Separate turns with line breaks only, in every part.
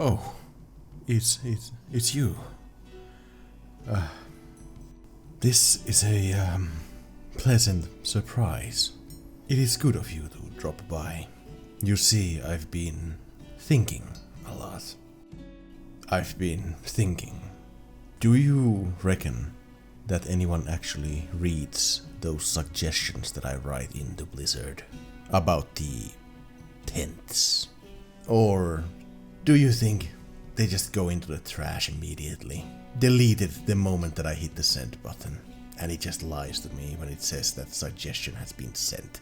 Oh, it's you. This is a pleasant surprise. It is good of you to drop by. You see, I've been thinking a lot. I've been thinking, do you reckon that anyone actually reads those suggestions that I write into Blizzard about the tents? Or do you think they just go into the trash immediately? Delete it the moment that I hit the send button, and it just lies to me when it says that suggestion has been sent.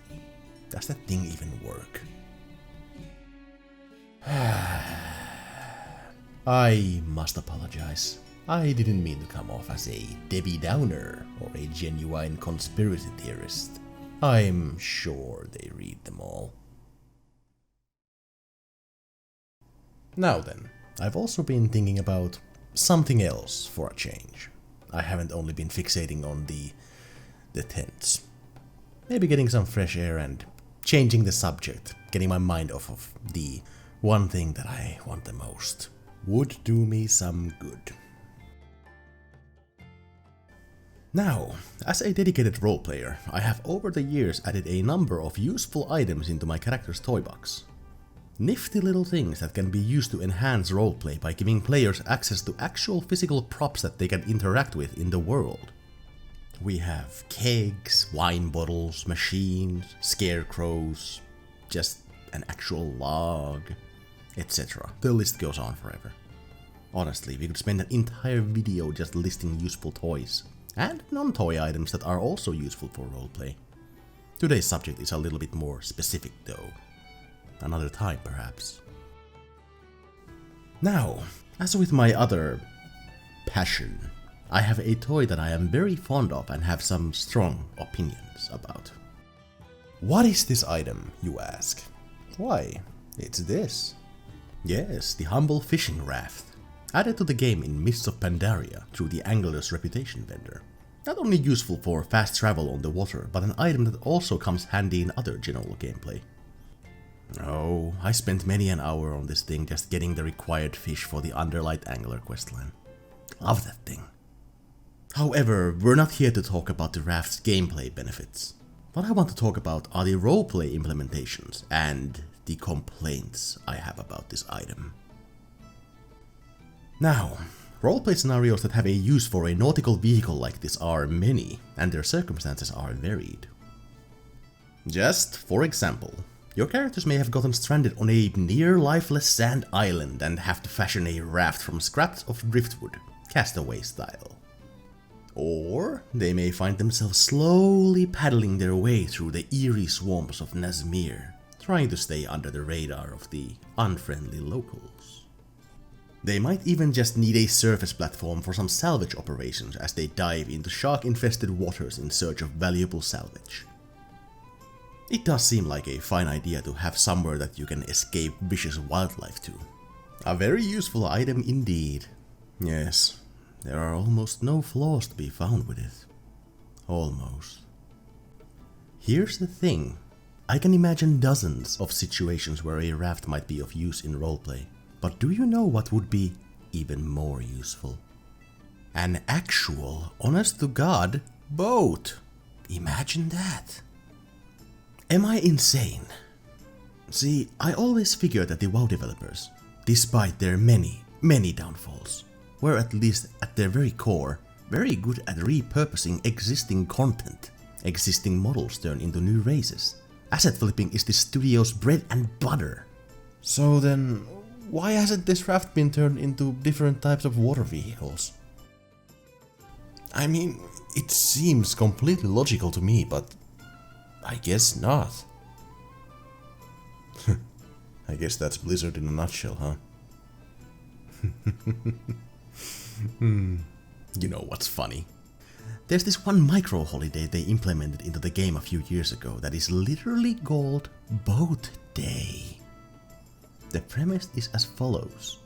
Does that thing even work? I must apologize. I didn't mean to come off as a Debbie Downer or a genuine conspiracy theorist. I'm sure they read them all. Now then, I've also been thinking about something else for a change. I haven't only been fixating on the tents. Maybe getting some fresh air and changing the subject, getting my mind off of the one thing that I want the most, would do me some good. Now, as a dedicated roleplayer, I have over the years added a number of useful items into my character's toy box. Nifty little things that can be used to enhance roleplay by giving players access to actual physical props that they can interact with in the world. We have kegs, wine bottles, machines, scarecrows, just an actual log, etc. The list goes on forever. Honestly, we could spend an entire video just listing useful toys, and non-toy items that are also useful for roleplay. Today's subject is a little bit more specific though. Another time, perhaps. Now, as with my other passion, I have a toy that I am very fond of and have some strong opinions about. What is this item, you ask? Why, it's this. Yes, the humble fishing raft, added to the game in Mists of Pandaria through the Angler's Reputation vendor. Not only useful for fast travel on the water, but an item that also comes handy in other general gameplay. Oh, I spent many an hour on this thing just getting the required fish for the Underlight Angler questline. Love that thing. However, we're not here to talk about the raft's gameplay benefits. What I want to talk about are the roleplay implementations and the complaints I have about this item. Now, roleplay scenarios that have a use for a nautical vehicle like this are many, and their circumstances are varied. Just for example, your characters may have gotten stranded on a near-lifeless sand island and have to fashion a raft from scraps of driftwood, castaway style. Or they may find themselves slowly paddling their way through the eerie swamps of Nazmir, trying to stay under the radar of the unfriendly locals. They might even just need a surface platform for some salvage operations as they dive into shark-infested waters in search of valuable salvage. It does seem like a fine idea to have somewhere that you can escape vicious wildlife to. A very useful item indeed. Yes, there are almost no flaws to be found with it. Almost. Here's the thing. I can imagine dozens of situations where a raft might be of use in roleplay. But do you know what would be even more useful? An actual, honest-to-God boat. Imagine that. Am I insane? See, I always figured that the WoW developers, despite their many downfalls, were at least at their very core very good at repurposing existing content, existing models turned into new races. Asset flipping is the studio's bread and butter. So then, why hasn't this raft been turned into different types of water vehicles? I mean, it seems completely logical to me, but I guess not. I guess that's Blizzard in a nutshell, huh? You know what's funny? There's this one micro holiday they implemented into the game a few years ago that is literally called Boat Day. The premise is as follows.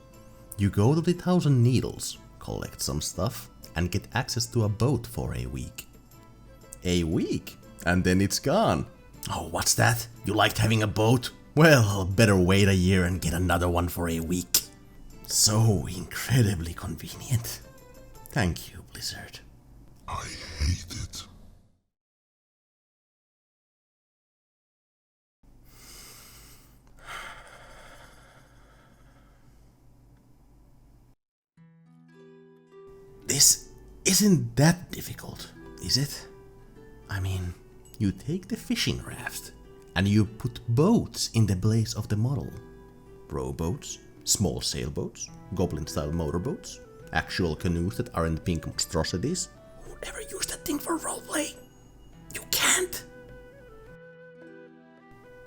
You go to the Thousand Needles, collect some stuff, and get access to a boat for a week. A week? And then it's gone. Oh, what's that? You liked having a boat? Well, better wait a year and get another one for a week. So incredibly convenient. Thank you, Blizzard.
I hate it.
This isn't that difficult, is it? I mean, you take the fishing raft and you put boats in the place of the model. Rowboats, small sailboats, goblin-style motorboats, actual canoes that aren't pink monstrosities. Who would ever use that thing for roleplay? You can't!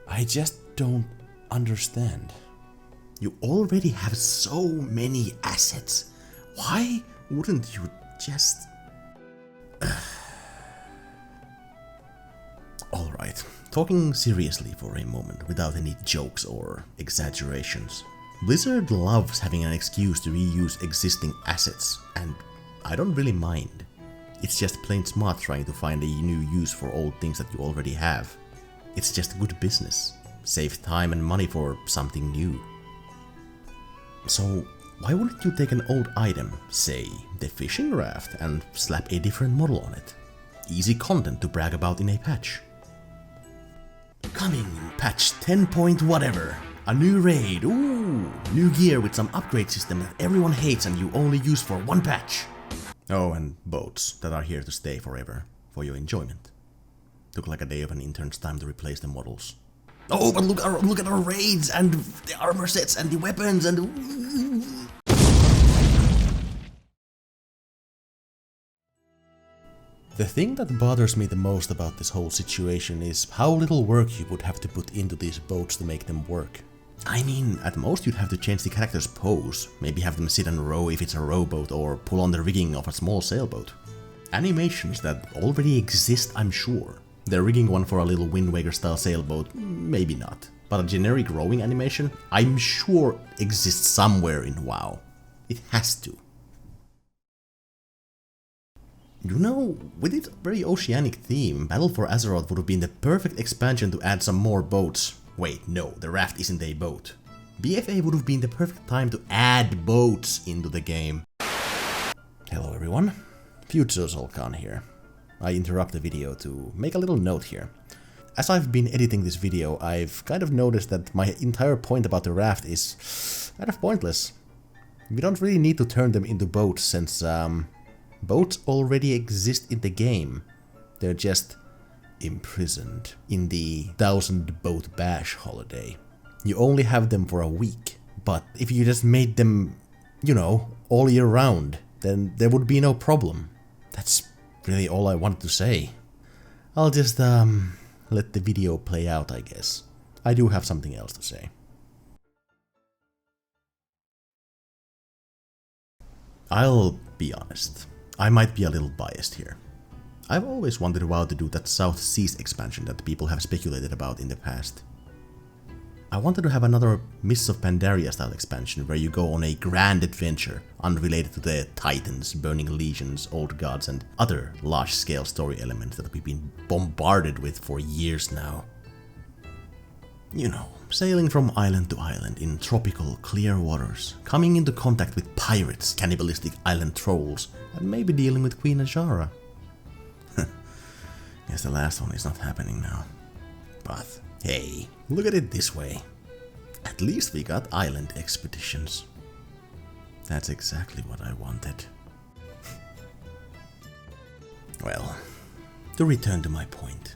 I just don't understand. You already have so many assets. Why wouldn't you just... Alright, talking seriously for a moment without any jokes or exaggerations. Blizzard loves having an excuse to reuse existing assets, and I don't really mind. It's just plain smart trying to find a new use for old things that you already have. It's just good business. Save time and money for something new. So why wouldn't you take an old item, say the fishing raft, and slap a different model on it? Easy content to brag about in a patch. Coming in patch 10 point whatever. A new raid, ooh! New gear with some upgrade system that everyone hates and you only use for one patch. Oh, and boats that are here to stay forever, for your enjoyment. Took like a day of an intern's time to replace the models. Oh, but look at our raids and the armor sets and the weapons and... The thing that bothers me the most about this whole situation is how little work you would have to put into these boats to make them work. I mean, at most you'd have to change the character's pose, maybe have them sit and row if it's a rowboat or pull on the rigging of a small sailboat. Animations that already exist, I'm sure. The rigging one for a little Wind Waker style sailboat, maybe not. But a generic rowing animation, I'm sure exists somewhere in WoW. It has to. You know, with its very oceanic theme, Battle for Azeroth would have been the perfect expansion to add some more boats. Wait, no, the raft isn't a boat. BFA would have been the perfect time to add boats into the game. Hello everyone, Future Solkan here. I interrupt the video to make a little note here. As I've been editing this video, I've kind of noticed that my entire point about the raft is kind of pointless. We don't really need to turn them into boats since, boats already exist in the game. They're just imprisoned in the 1000 boat bash holiday. You only have them for a week, but if you just made them, you know, all year round, then there would be no problem. That's really all I wanted to say. I'll just, let the video play out, I guess. I do have something else to say. I'll be honest. I might be a little biased here. I've always wanted WoW to do that South Seas expansion that people have speculated about in the past. I wanted to have another Mists of Pandaria style expansion where you go on a grand adventure unrelated to the Titans, Burning Legions, Old Gods and other large-scale story elements that we've been bombarded with for years now. You know, sailing from island to island in tropical, clear waters, coming into contact with pirates, cannibalistic island trolls, and maybe dealing with Queen Ajara. Guess the last one is not happening now. But hey, look at it this way. At least we got island expeditions. That's exactly what I wanted. Well, to return to my point.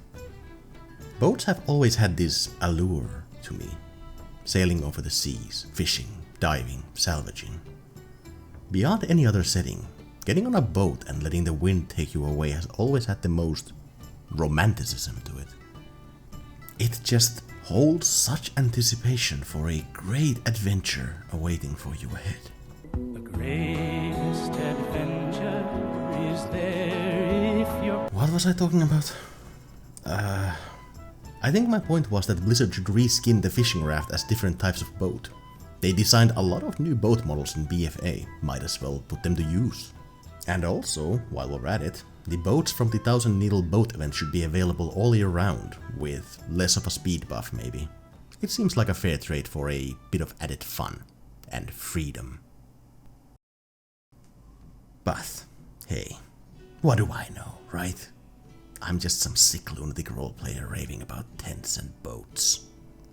Boats have always had this allure to me. Sailing over the seas, fishing, diving, salvaging. Beyond any other setting, getting on a boat and letting the wind take you away has always had the most romanticism to it. It just holds such anticipation for a great adventure awaiting for you ahead.
The greatest adventure is there if you're...
What was I talking about? I think my point was that Blizzard should reskin the fishing raft as different types of boat. They designed a lot of new boat models in BFA, might as well put them to use. And also, while we're at it, the boats from the 1000 Needle boat event should be available all year round, with less of a speed buff maybe. It seems like a fair trade for a bit of added fun and freedom. But, hey, what do I know, right? I'm just some sick lunatic roleplayer raving about tents and boats.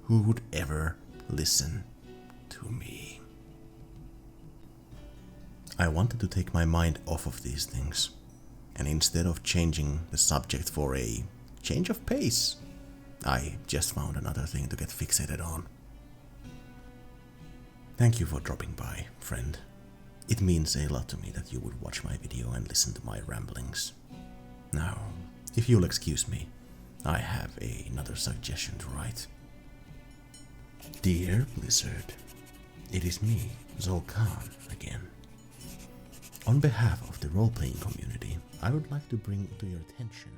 Who would ever listen to me? I wanted to take my mind off of these things, and instead of changing the subject for a change of pace, I just found another thing to get fixated on. Thank you for dropping by, friend. It means a lot to me that you would watch my video and listen to my ramblings. Now, if you'll excuse me, I have another suggestion to write. Dear Blizzard, it is me, Zolkan, again. On behalf of the role-playing community, I would like to bring to your attention